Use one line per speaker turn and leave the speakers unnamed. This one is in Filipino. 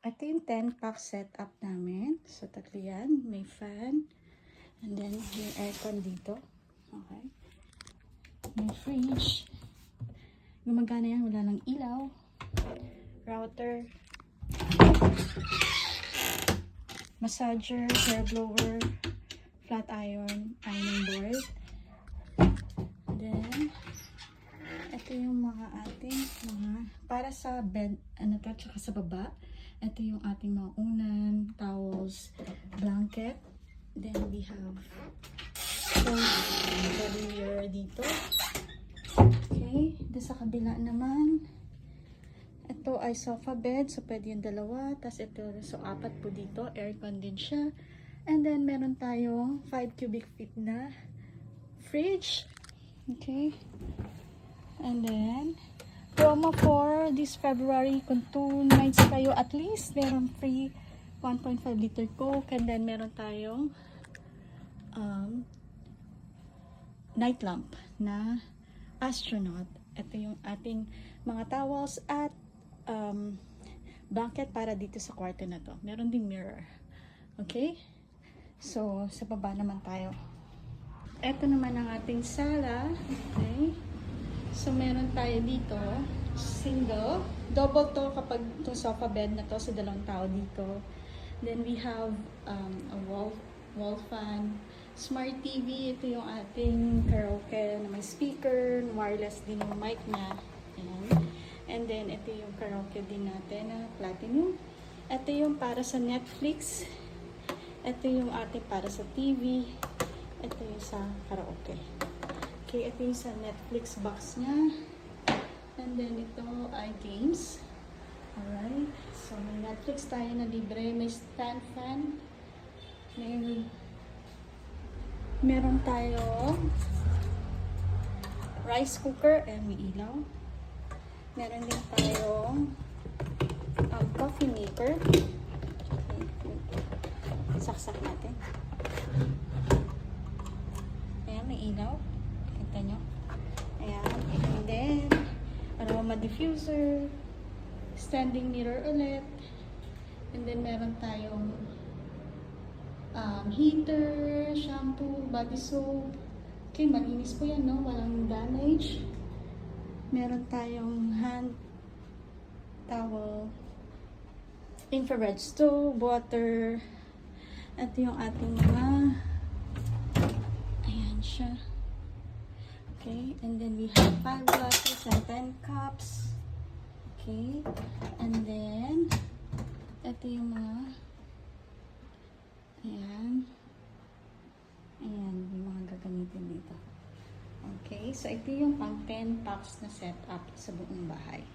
ito yung 10-pack setup namin. So, tatlo yan. May fan. And then, yung aircon dito. Okay. May fridge. Gumagana yan. Wala ng ilaw. Router. Massager. Hair blower. Flat iron. Ironing board. And then, ito yung mga ating para sa bed, tsaka sa baba. Ito yung ating mga unan, towels, blanket. Then we have bed mirror dito. Okay, doon sa kabila naman, ito ay sofa bed, so pwede yung dalawa. Tapos ito, so 4 po dito, aircon din siya. And then meron tayong 5 cubic feet na fridge. Okay. And then, promo for this February, kung 2 nights kayo at least, meron free 1.5 liter Coke. And then, meron tayong night lamp na astronaut. Ito yung ating mga towels at blanket para dito sa kwarto na to. Meron ding mirror. Okay? So, sa baba naman tayo. Ito naman ang ating sala. Okay? So, meron tayo dito, single. Double to kapag itong sofa bed na to sa 2 tao dito. Then, we have a wall fan. Smart TV. Ito yung ating karaoke na may speaker. Wireless din yung mic niya. Ayan. And then, ito yung karaoke din natin na platinum. Ito yung para sa Netflix. Ito yung ating para sa TV. Ito yung sa karaoke. Okay, ito yung sa Netflix box niya. And then, ito ay games. Alright. So, may Netflix tayo na libre. May stand fan. Meron tayo rice cooker and may ilaw. Meron din tayong coffee maker. Okay. Saksak natin. Ayan, may ilaw. Kita nyo. Ayan. And then, aroma diffuser. Standing mirror ulit. And then, meron tayong heater, shampoo, body soap. Okay, malinis po yan, no? Walang damage. Meron tayong hand towel, infrared stove, water. Ito yung ating mga, ayan siya. Okay, and then we have 5 glasses and 10 cups. Okay, and then, ito yung mga, ayan. Ayan, yung mga gagamitin dito. Okay, so ito yung pang 10 packs na setup sa buong bahay.